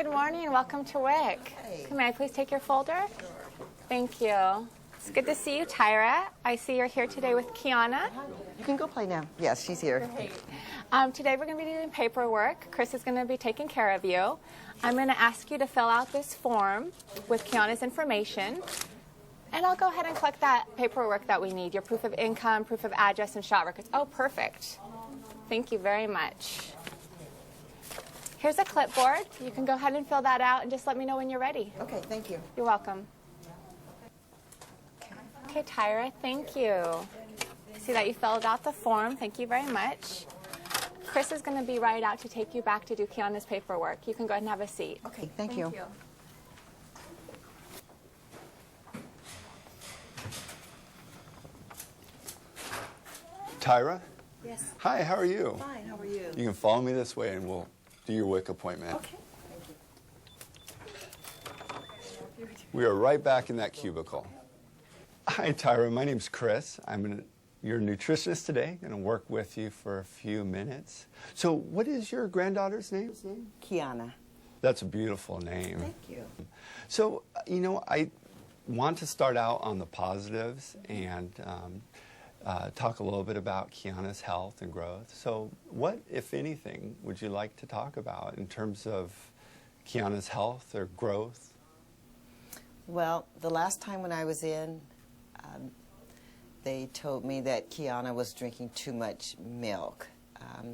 Good morning. Welcome to WIC. Hey. May I please take your folder? Thank you. It's good to see you, Tyra. I see you're here today with Kiana. You can go play now. Yes, she's here. Great. Today we're going to be doing paperwork. Chris is going to be taking care of you. I'm going to ask you to fill out this form with Kiana's information. And I'll go ahead and collect that paperwork that we need, your proof of income, proof of address, and shot records. Oh, perfect. Thank you very much. Here's a clipboard. You can go ahead and fill that out and just let me know when you're ready. Okay, thank you. You're welcome. Okay, Tyra, thank you. I see that you filled out the form. Thank you very much. Chris is going to be right out to take you back to do Kiana's paperwork. You can go ahead and have a seat. Okay, thank you. Tyra? Yes. Hi, how are you? Fine, how are you? You can follow me this way and we'll do your WIC appointment. Okay. We are right back in that cubicle. Hi, Tyra. My name's Chris. I'm your nutritionist today. I'm going to work with you for a few minutes. So what is your granddaughter's name? Kiana. That's a beautiful name. Thank you. So, you know, I want to start out on the positives and talk a little bit about Kiana's health and growth. So what, if anything, would you like to talk about in terms of Kiana's health or growth? Well, the last time when I was in, they told me that Kiana was drinking too much milk.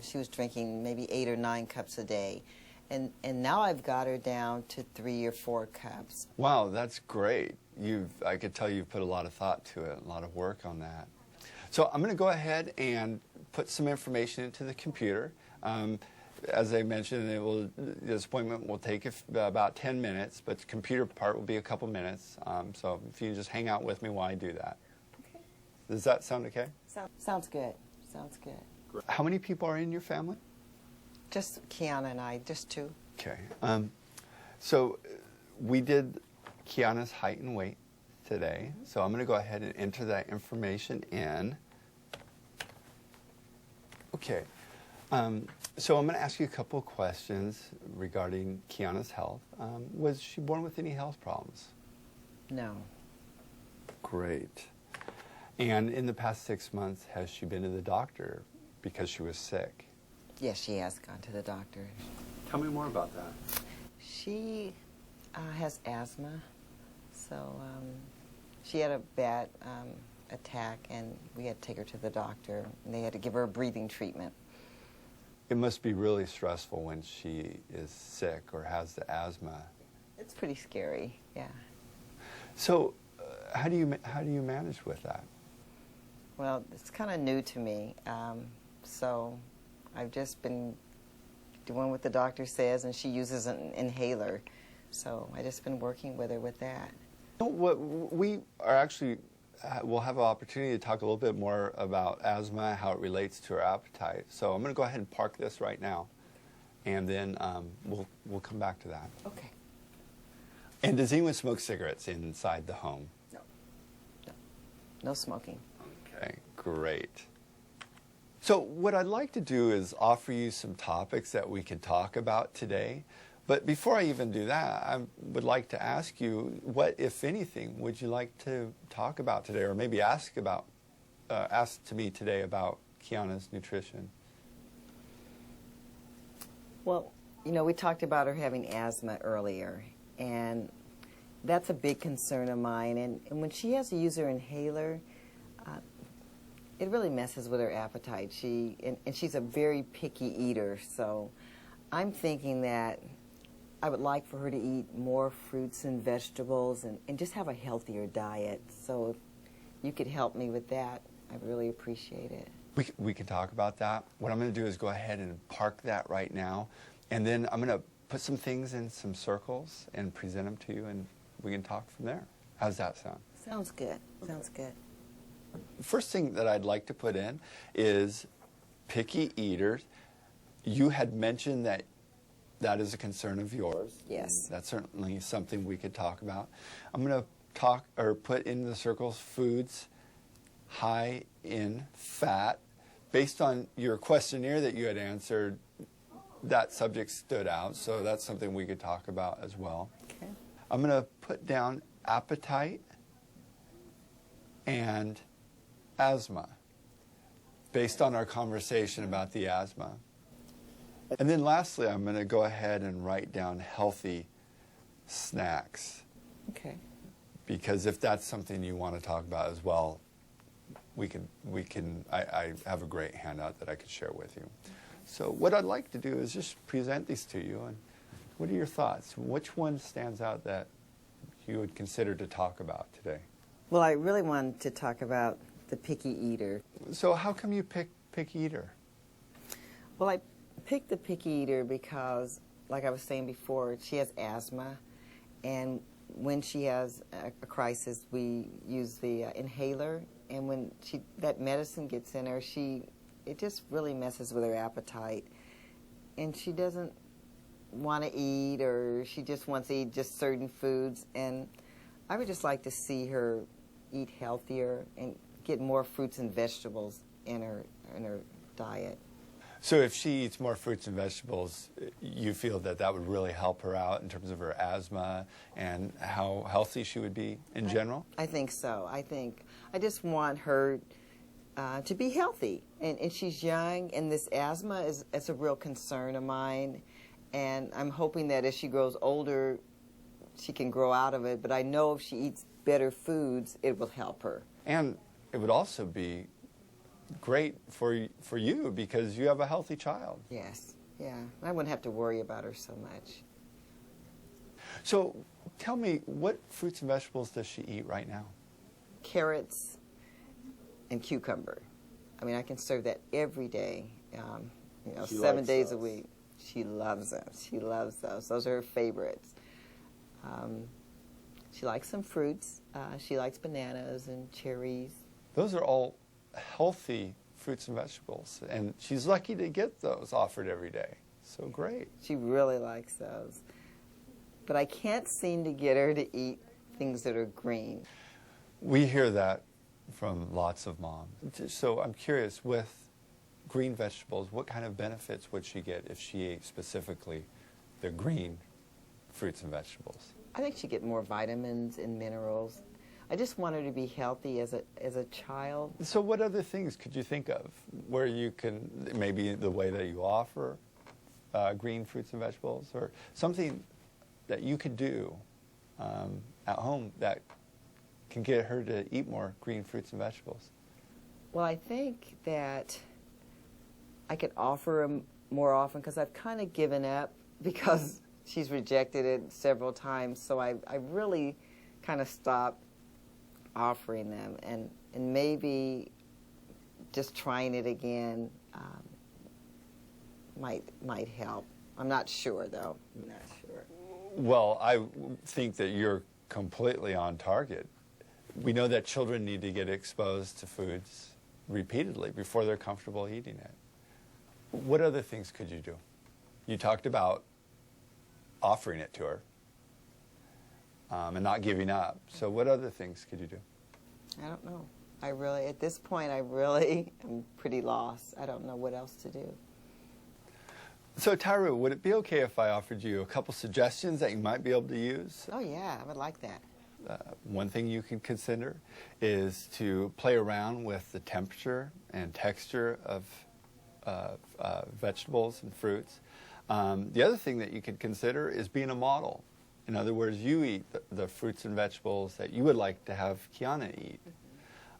She was drinking maybe 8 or 9 cups a day. And now I've got her down to 3 or 4 cups. Wow, that's great. I could tell you've put a lot of thought to it, a lot of work on that. So I'm going to go ahead and put some information into the computer. As I mentioned, this appointment will take about 10 minutes, but the computer part will be a couple minutes. So if you just hang out with me while I do that. Okay. Does that sound okay? Sounds good. Sounds good. How many people are in your family? Just Kiana and I, just 2. Okay. So we did Kiana's height and weight today. So I'm going to go ahead and enter that information in. Okay. So I'm going to ask you a couple of questions regarding Kiana's health. Was she born with any health problems? No. Great. And in the past 6 months, has she been to the doctor because she was sick? Yes, she has gone to the doctor. Tell me more about that. She has asthma, so she had a bad attack, and we had to take her to the doctor, and they had to give her a breathing treatment. It must be really stressful when she is sick or has the asthma. It's pretty scary, yeah. So how do you manage with that? Well, it's kind of new to me, so I've just been doing what the doctor says, and she uses an inhaler, so I've just been working with her with that. We are actually, we'll have an opportunity to talk a little bit more about asthma, how it relates to her appetite. So I'm going to go ahead and park this right now, and then we'll come back to that. Okay. And does anyone smoke cigarettes inside the home? No. No. No smoking. Okay, great. So what I'd like to do is offer you some topics that we could talk about today. But before I even do that, I would like to ask you, what, if anything, would you like to talk about today, or maybe ask to me today about Kiana's nutrition? Well, you know, we talked about her having asthma earlier, and that's a big concern of mine. And when she has to use her inhaler, it really messes with her appetite. And she's a very picky eater, so I'm thinking that I would like for her to eat more fruits and vegetables and just have a healthier diet. So if you could help me with that, I'd really appreciate it. We can talk about that. What I'm going to do is go ahead and park that right now, and then I'm going to put some things in some circles and present them to you, and we can talk from there. How's that sound? Sounds good. Sounds good. The first thing that I'd like to put in is picky eaters. You had mentioned that that is a concern of yours. Yes. That's certainly something we could talk about. I'm going to put in the circles foods high in fat. Based on your questionnaire that you had answered, that subject stood out, so that's something we could talk about as well. Okay. I'm going to put down appetite and asthma, based on our conversation about the asthma. And then lastly, I'm going to go ahead and write down healthy snacks. Okay. Because if that's something you want to talk about as well, I have a great handout that I could share with you. So what I'd like to do is just present these to you, and what are your thoughts? Which one stands out that you would consider to talk about today? Well, I really wanted to talk about the picky eater. So how come you pick picky eater? Well, I picked the picky eater because, like I was saying before, she has asthma, and when she has a crisis, we use the inhaler, and when that medicine gets in her, it just really messes with her appetite, and she doesn't want to eat, or she just wants to eat just certain foods, and I would just like to see her eat healthier and get more fruits and vegetables in her diet. So if she eats more fruits and vegetables, you feel that that would really help her out in terms of her asthma and how healthy she would be in general? I think so. I just want her to be healthy. And she's young, and this asthma is a real concern of mine. And I'm hoping that as she grows older, she can grow out of it. But I know if she eats better foods, it will help her. And it would also be great for you because you have a healthy child. Yes, yeah. I wouldn't have to worry about her so much. So tell me, what fruits and vegetables does she eat right now? Carrots and cucumber. I mean, I can serve that every day, 7 days a week. She loves them. She loves those. Those are her favorites. She likes some fruits. She likes bananas and cherries. Those are all healthy fruits and vegetables, and she's lucky to get those offered every day. So great. She really likes those. But I can't seem to get her to eat things that are green. We hear that from lots of moms. So I'm curious, with green vegetables, what kind of benefits would she get if she ate specifically the green fruits and vegetables? I think she'd get more vitamins and minerals. I just want her to be healthy as a child. So what other things could you think of where you can, maybe the way that you offer green fruits and vegetables, or something that you could do at home that can get her to eat more green fruits and vegetables? Well, I think that I could offer them more often because I've kind of given up because she's rejected it several times. So I really kind of stopped offering them, and maybe just trying it again might help. I'm not sure, though. I'm not sure. Well, I think that you're completely on target. We know that children need to get exposed to foods repeatedly before they're comfortable eating it. What other things could you do? You talked about offering it to her and not giving up. So what other things could you do? I don't know. At this point, I really am pretty lost. I don't know what else to do. So Tyru, would it be okay if I offered you a couple suggestions that you might be able to use? Oh, yeah, I would like that. One thing you can consider is to play around with the temperature and texture of vegetables and fruits. The other thing that you could consider is being a model. In other words, you eat the fruits and vegetables that you would like to have Kiana eat.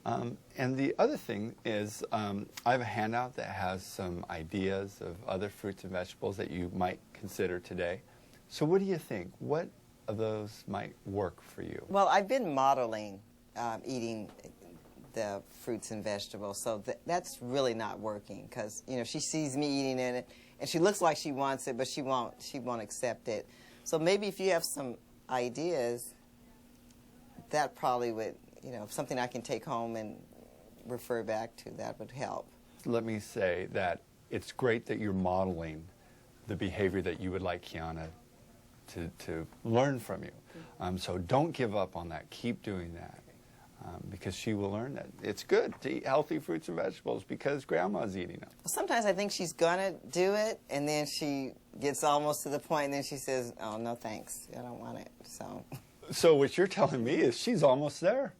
And the other thing is I have a handout that has some ideas of other fruits and vegetables that you might consider today. So what do you think? What of those might work for you? Well, I've been modeling eating the fruits and vegetables, so that's really not working because, she sees me eating it, and she looks like she wants it, but she won't accept it. So maybe if you have some ideas, that probably would, something I can take home and refer back to, that would help. Let me say that it's great that you're modeling the behavior that you would like Kiana to learn from you. So don't give up on that. Keep doing that. because she will learn that it's good to eat healthy fruits and vegetables because grandma's eating them. Sometimes I think she's going to do it, and then she gets almost to the point, and then she says, oh, no thanks, I don't want it. So what you're telling me is she's almost there.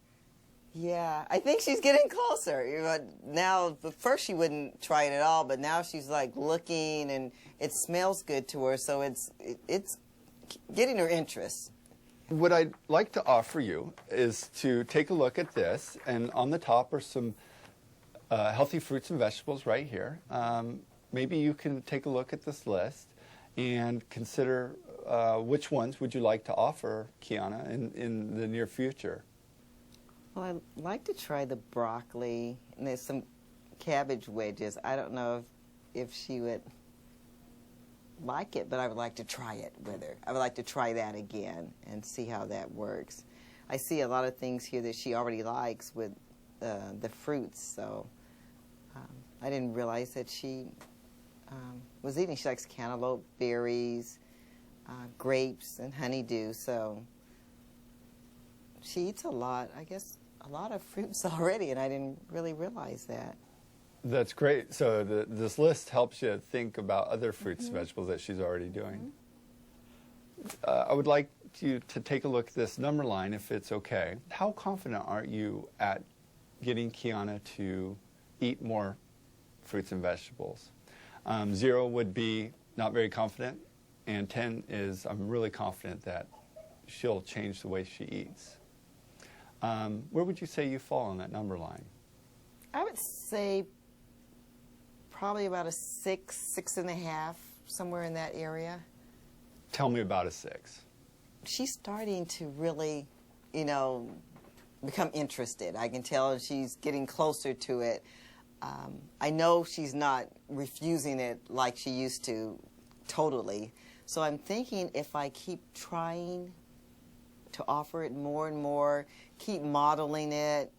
Yeah, I think she's getting closer. You know, now, at first she wouldn't try it at all, but now she's like looking, and it smells good to her, so it's getting her interest. What I'd like to offer you is to take a look at this, and on the top are some healthy fruits and vegetables right here. Maybe you can take a look at this list and consider which ones would you like to offer Kiana in the near future. Well, I'd like to try the broccoli, and there's some cabbage wedges. I don't know if she would like it, but I would like to try it with her. I would like to try that again and see how that works. I see a lot of things here that she already likes with the fruits, so I didn't realize that she was eating. She likes cantaloupe, berries, grapes, and honeydew, so she eats a lot, I guess, a lot of fruits already, and I didn't really realize that. That's great. So this list helps you think about other fruits and vegetables that she's already doing. I would like you to take a look at this number line, if it's okay. How confident are you at getting Kiana to eat more fruits and vegetables? 0 would be not very confident, and 10 is I'm really confident that she'll change the way she eats. Where would you say you fall on that number line? I would say probably about a 6, 6.5, somewhere in that area. Tell me about a 6. She's starting to really, you know, become interested. I can tell she's getting closer to it. I know she's not refusing it like she used to totally. So I'm thinking if I keep trying to offer it more and more, keep modeling it,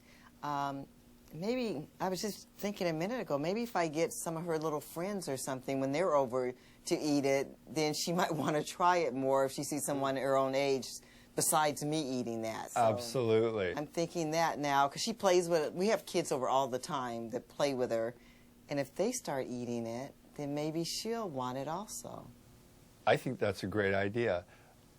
maybe, I was just thinking a minute ago, maybe if I get some of her little friends or something when they're over to eat it, then she might want to try it more if she sees someone her own age besides me eating that. So absolutely. I'm thinking that now, because she plays with it. We have kids over all the time that play with her, and if they start eating it, then maybe she'll want it also. I think that's a great idea.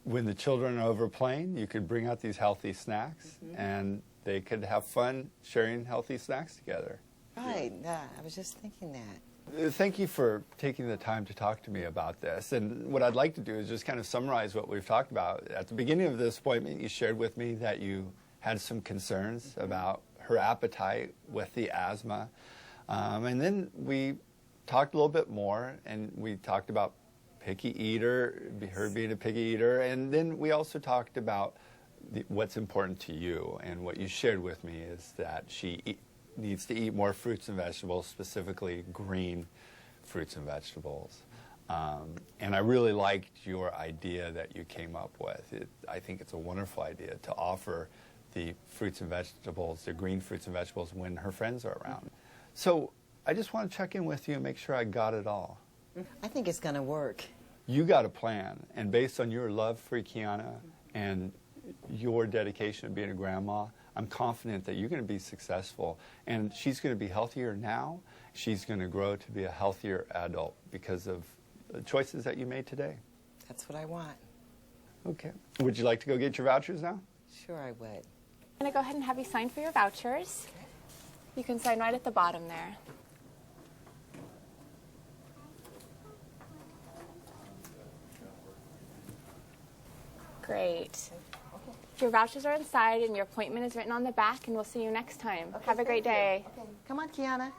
When the children are over playing, you could bring out these healthy snacks, and they could have fun sharing healthy snacks together. Right, yeah, I was just thinking that. Thank you for taking the time to talk to me about this. And what I'd like to do is just kind of summarize what we've talked about. At the beginning of this appointment, you shared with me that you had some concerns about her appetite with the asthma. And then we talked a little bit more, and we talked about picky eater, her being a picky eater. And then we also talked about what's important to you. And what you shared with me is that she needs to eat more fruits and vegetables, specifically green fruits and vegetables. And I really liked your idea that you came up with. I think it's a wonderful idea to offer the fruits and vegetables, the green fruits and vegetables, when her friends are around. So I just want to check in with you and make sure I got it all. I think it's going to work. You got a plan, and based on your love for Kiana and your dedication to being a grandma, I'm confident that you're going to be successful, and she's going to be healthier now. She's going to grow to be a healthier adult because of the choices that you made today. That's what I want. Okay. Would you like to go get your vouchers now? Sure I would. I'm going to go ahead and have you sign for your vouchers. You can sign right at the bottom there. Great. Your vouchers are inside and your appointment is written on the back, and we'll see you next time. Okay, Have a great thank day. you. Okay. Come on, Kiana.